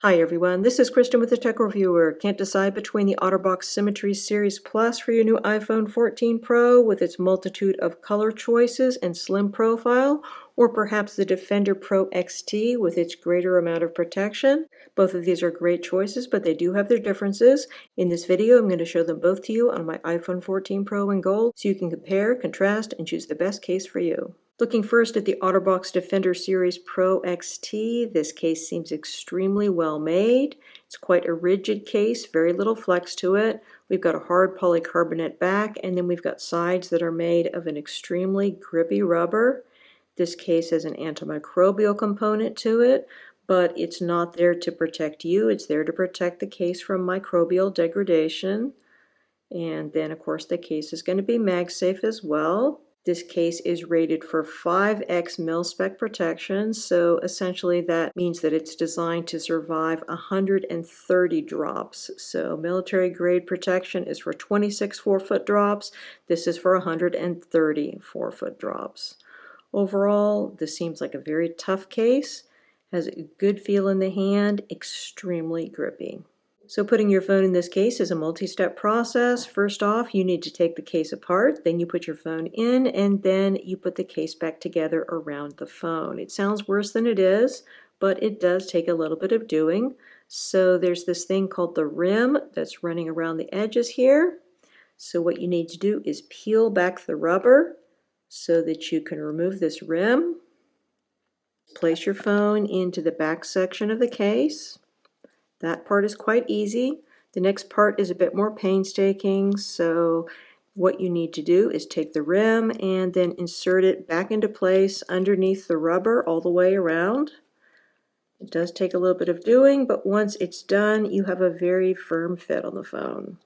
Hi everyone, this is Kristen with the Tech Reviewer. Can't decide between the OtterBox Symmetry Series Plus for your new iPhone 14 Pro with its multitude of color choices and slim profile, or perhaps the Defender Pro XT with its greater amount of protection. Both of these are great choices, but they do have their differences. In this video, I'm going to show them both to you on my iPhone 14 Pro in gold, so you can compare, contrast, and choose the best case for you. Looking first at the OtterBox Defender Series Pro XT, this case seems extremely well made. It's quite a rigid case, very little flex to it. We've got a hard polycarbonate back, and then we've got sides that are made of an extremely grippy rubber. This case has an antimicrobial component to it, but it's not there to protect you. It's there to protect the case from microbial degradation. And then, of course, the case is going to be MagSafe as well. This case is rated for 5x mil-spec protection, so essentially that means that it's designed to survive 130 drops. So military grade protection is for 26 4-foot drops. This is for 130 4-foot drops. Overall, this seems like a very tough case, has a good feel in the hand, extremely grippy. So putting your phone in this case is a multi-step process. First off, you need to take the case apart, then you put your phone in, and then you put the case back together around the phone. It sounds worse than it is, but it does take a little bit of doing. So there's this thing called the rim that's running around the edges here. So what you need to do is peel back the rubber so that you can remove this rim. Place your phone into the back section of the case. That part is quite easy. The next part is a bit more painstaking, so what you need to do is take the rim and then insert it back into place underneath the rubber all the way around. It does take a little bit of doing, but once it's done, you have a very firm fit on the phone.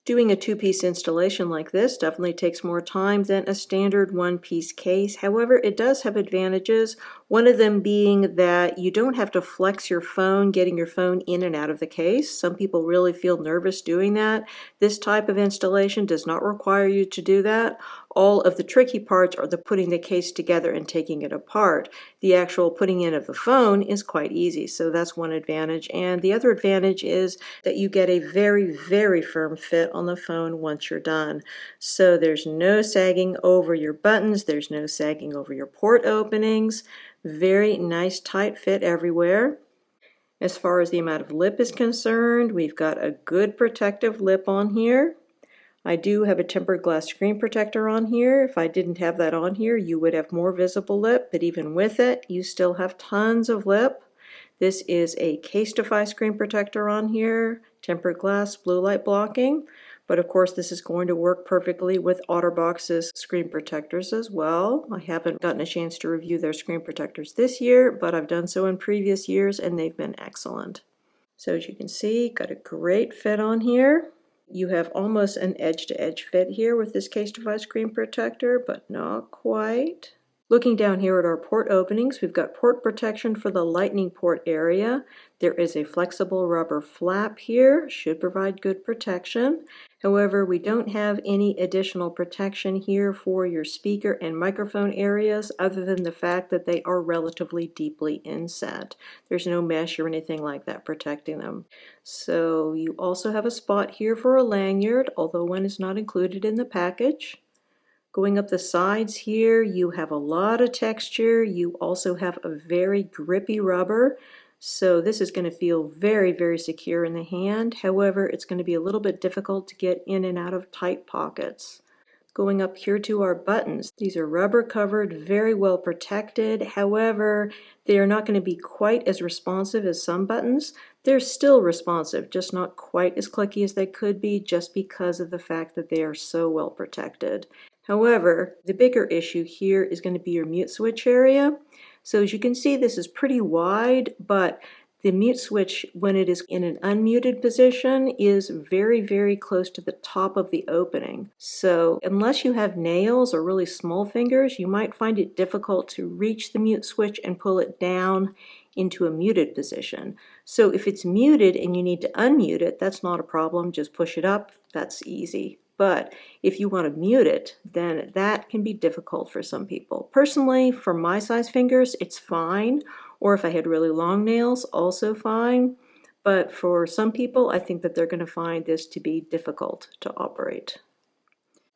Doing a two-piece installation like this definitely takes more time than a standard one-piece case. However, it does have advantages, one of them being that you don't have to flex your phone getting your phone in and out of the case. Some people really feel nervous doing that. This type of installation does not require you to do that. All of the tricky parts are the putting the case together and taking it apart. The actual putting in of the phone is quite easy, so that's one advantage. And the other advantage is that you get a very, very firm fit on the phone once you're done. So there's no sagging over your buttons, there's no sagging over your port openings. Very nice tight fit everywhere. As far as the amount of lip is concerned, we've got a good protective lip on here. I do have a tempered glass screen protector on here. If I didn't have that on here, you would have more visible lip, but even with it, you still have tons of lip. This is a Casetify screen protector on here, tempered glass, blue light blocking, but of course this is going to work perfectly with OtterBox's screen protectors as well. I haven't gotten a chance to review their screen protectors this year, but I've done so in previous years and they've been excellent. So as you can see, got a great fit on here. You have almost an edge-to-edge fit here with this Casetify screen protector, but not quite. Looking down here at our port openings, we've got port protection for the lightning port area. There is a flexible rubber flap here, should provide good protection. However, we don't have any additional protection here for your speaker and microphone areas other than the fact that they are relatively deeply inset. There's no mesh or anything like that protecting them. So you also have a spot here for a lanyard, although one is not included in the package. Going up the sides here, you have a lot of texture. You also have a very grippy rubber. So this is going to feel very, very secure in the hand. However, it's going to be a little bit difficult to get in and out of tight pockets. Going up here to our buttons, these are rubber covered, very well protected. However, they are not going to be quite as responsive as some buttons. They're still responsive, just not quite as clicky as they could be just because of the fact that they are so well protected. However, the bigger issue here is going to be your mute switch area. So as you can see, this is pretty wide, but the mute switch, when it is in an unmuted position, is very, very close to the top of the opening. So unless you have nails or really small fingers, you might find it difficult to reach the mute switch and pull it down into a muted position. So if it's muted and you need to unmute it, that's not a problem. Just push it up. That's easy. But if you want to mute it, then that can be difficult for some people. Personally, for my size fingers, it's fine. or if I had really long nails, also fine. But for some people, I think that they're going to find this to be difficult to operate.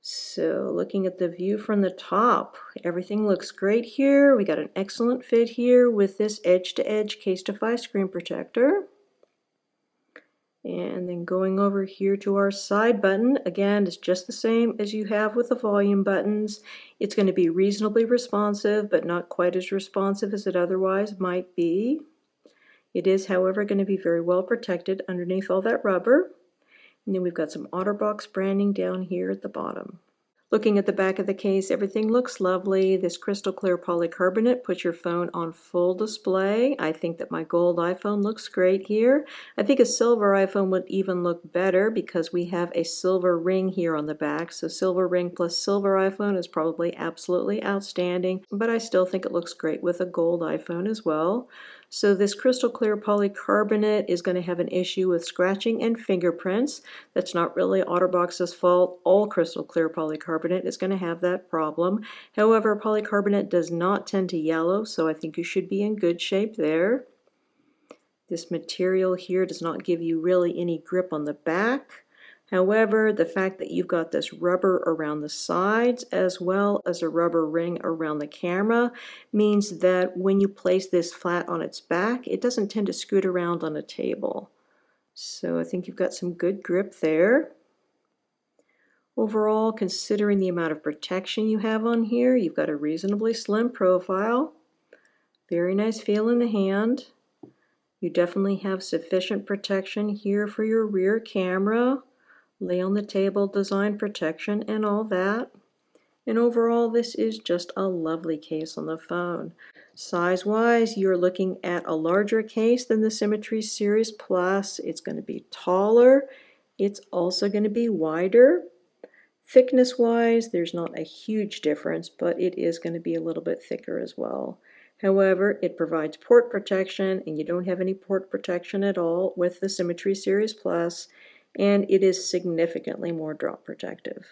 So looking at the view from the top, everything looks great here. We got an excellent fit here with this edge-to-edge case-to-fly screen protector. And then going over here to our side button, again, it's just the same as you have with the volume buttons. It's going to be reasonably responsive, but not quite as responsive as it otherwise might be. It is, however, going to be very well protected underneath all that rubber. And then we've got some OtterBox branding down here at the bottom. Looking at the back of the case, everything looks lovely. This crystal clear polycarbonate puts your phone on full display. I think that my gold iPhone looks great here. I think a silver iPhone would even look better because we have a silver ring here on the back. So silver ring plus silver iPhone is probably absolutely outstanding, but I still think it looks great with a gold iPhone as well. So this crystal clear polycarbonate is going to have an issue with scratching and fingerprints. That's not really OtterBox's fault. All crystal clear polycarbonate is going to have that problem. However, polycarbonate does not tend to yellow, so I think you should be in good shape there. This material here does not give you really any grip on the back. However, the fact that you've got this rubber around the sides as well as a rubber ring around the camera means that when you place this flat on its back, it doesn't tend to scoot around on a table. So I think you've got some good grip there. Overall, considering the amount of protection you have on here, you've got a reasonably slim profile. Very nice feel in the hand. You definitely have sufficient protection here for your rear camera. Lay on the table design protection and all that. And overall, this is just a lovely case on the phone. Size-wise, you're looking at a larger case than the Symmetry Series Plus. It's going to be taller. It's also going to be wider. Thickness-wise, there's not a huge difference, but it is going to be a little bit thicker as well. However, it provides port protection, and you don't have any port protection at all with the Symmetry Series Plus, and it is significantly more drop protective.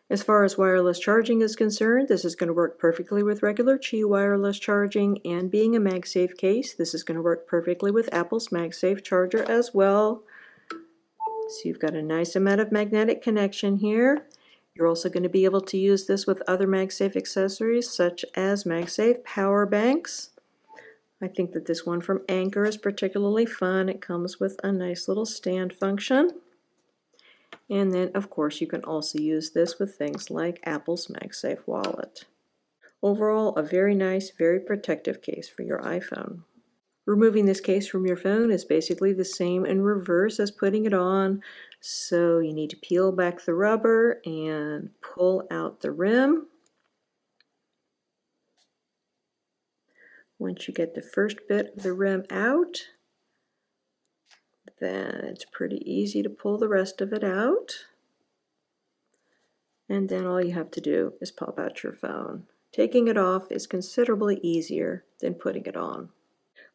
As far as wireless charging is concerned, this is going to work perfectly with regular Qi wireless charging, and being a MagSafe case, this is going to work perfectly with Apple's MagSafe charger as well. So you've got a nice amount of magnetic connection here. You're also going to be able to use this with other MagSafe accessories such as MagSafe power banks. I think that this one from Anker is particularly fun. It comes with a nice little stand function. And then, of course, you can also use this with things like Apple's MagSafe wallet. Overall, a very nice, very protective case for your iPhone. Removing this case from your phone is basically the same in reverse as putting it on. So you need to peel back the rubber and pull out the rim. Once you get the first bit of the rim out, then it's pretty easy to pull the rest of it out. And then all you have to do is pop out your phone. Taking it off is considerably easier than putting it on.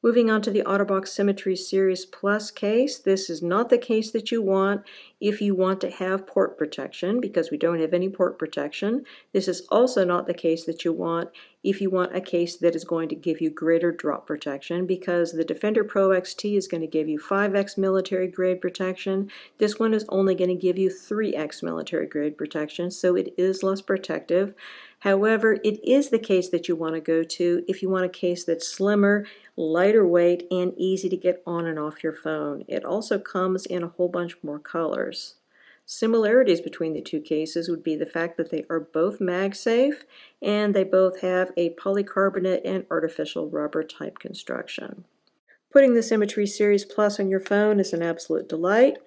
Moving on to the OtterBox Symmetry Series Plus case, this is not the case that you want if you want to have port protection, because we don't have any port protection. This is also not the case that you want if you want a case that is going to give you greater drop protection, because the Defender Pro XT is going to give you 5x military grade protection. This one is only going to give you 3x military grade protection, so it is less protective. However, it is the case that you want to go to if you want a case that's slimmer, lighter weight, and easy to get on and off your phone. It also comes in a whole bunch more colors. Similarities between the two cases would be the fact that they are both MagSafe and they both have a polycarbonate and artificial rubber type construction. Putting the Symmetry Series Plus on your phone is an absolute delight.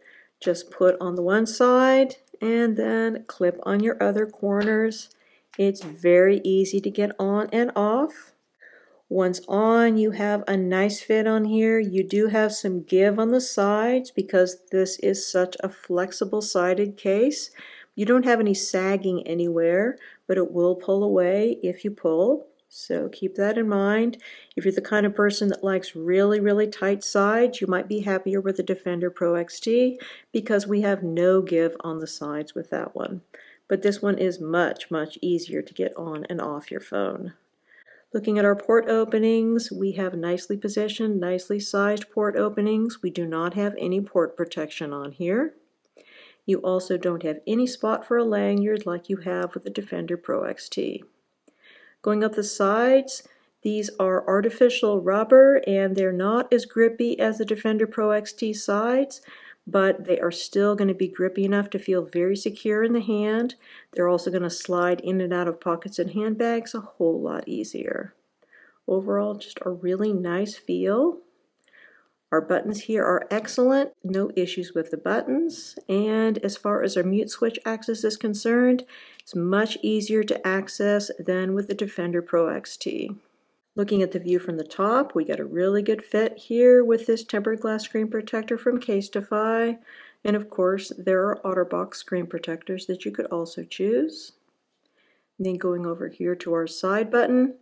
Just put on the one side and then clip on your other corners. It's very easy to get on and off. Once on, you have a nice fit on here. You do have some give on the sides because this is such a flexible sided case. You don't have any sagging anywhere, but it will pull away if you pull. So keep that in mind. If you're the kind of person that likes really, really tight sides, you might be happier with the Defender Pro XT because we have no give on the sides with that one. But this one is much, much easier to get on and off your phone. Looking at our port openings, we have nicely positioned, nicely sized port openings. We do not have any port protection on here. You also don't have any spot for a lanyard like you have with the Defender Pro XT. Going up the sides, these are artificial rubber and they're not as grippy as the Defender Pro XT sides, but they are still going to be grippy enough to feel very secure in the hand. They're also going to slide in and out of pockets and handbags a whole lot easier. Overall, just a really nice feel. Our buttons here are excellent, no issues with the buttons, and as far as our mute switch access is concerned, it's much easier to access than with the Defender Pro XT. Looking at the view from the top, we get a really good fit here with this tempered glass screen protector from Casetify, and of course there are OtterBox screen protectors that you could also choose. And then going over here to our side button,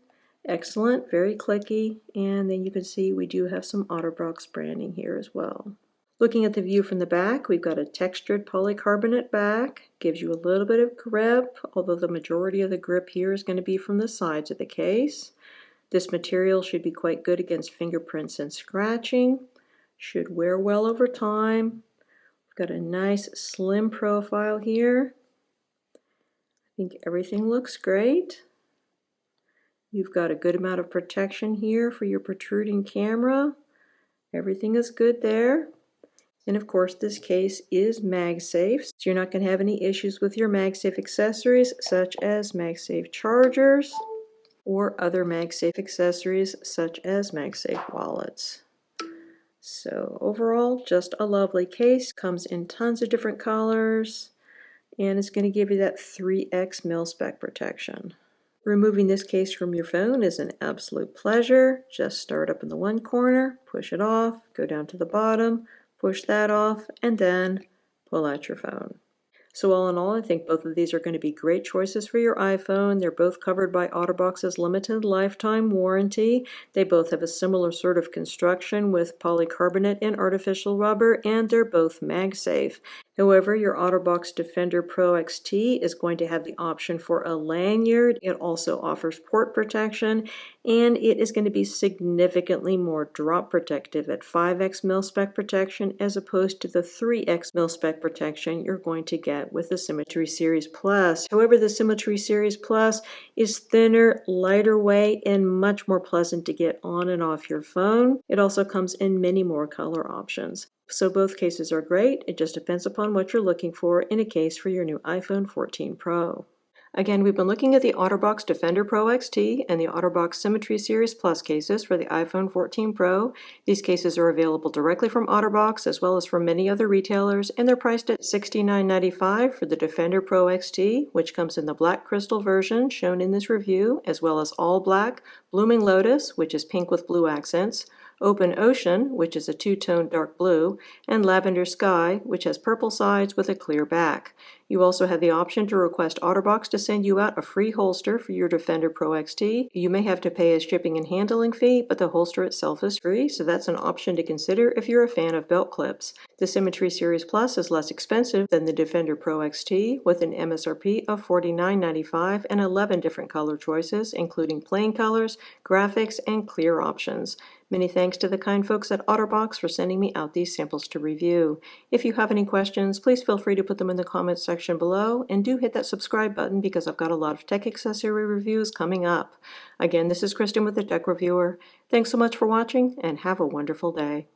excellent, very clicky, and then you can see we do have some OtterBox branding here as well. Looking at the view from the back, we've got a textured polycarbonate back, gives you a little bit of grip, although the majority of the grip here is going to be from the sides of the case. This material should be quite good against fingerprints and scratching, should wear well over time. We've got a nice slim profile here. I think everything looks great. You've got a good amount of protection here for your protruding camera. Everything is good there. And of course this case is MagSafe, so you're not going to have any issues with your MagSafe accessories such as MagSafe chargers or other MagSafe accessories such as MagSafe wallets. So overall, just a lovely case. Comes in tons of different colors and it's going to give you that 3x mil-spec protection. Removing this case from your phone is an absolute pleasure. Just start up in the one corner, push it off, go down to the bottom, push that off, and then pull out your phone. So all in all, I think both of these are going to be great choices for your iPhone. They're both covered by OtterBox's limited lifetime warranty. They both have a similar sort of construction with polycarbonate and artificial rubber, and they're both MagSafe. However, your OtterBox Defender Pro XT is going to have the option for a lanyard. It also offers port protection, and it is going to be significantly more drop protective at 5x mil-spec protection as opposed to the 3x mil-spec protection you're going to get with the Symmetry Series Plus. However, the Symmetry Series Plus is thinner, lighter weight, and much more pleasant to get on and off your phone. It also comes in many more color options. So both cases are great. It just depends upon what you're looking for in a case for your new iPhone 14 Pro. Again, we've been looking at the OtterBox Defender Pro XT and the OtterBox Symmetry Series Plus cases for the iPhone 14 Pro. These cases are available directly from OtterBox as well as from many other retailers, and they're priced at $69.95 for the Defender Pro XT, which comes in the black crystal version shown in this review, as well as all black, Blooming Lotus, which is pink with blue accents, Open Ocean, which is a two-tone dark blue, and Lavender Sky, which has purple sides with a clear back. You also have the option to request OtterBox to send you out a free holster for your Defender Pro XT. You may have to pay a shipping and handling fee, but the holster itself is free, so that's an option to consider if you're a fan of belt clips. The Symmetry Series Plus is less expensive than the Defender Pro XT, with an MSRP of $49.95 and 11 different color choices, including plain colors, graphics, and clear options. Many thanks to the kind folks at OtterBox for sending me out these samples to review. If you have any questions, please feel free to put them in the comments section below, and do hit that subscribe button because I've got a lot of tech accessory reviews coming up. Again, this is Kristen with the Tech Reviewer. Thanks so much for watching, and have a wonderful day.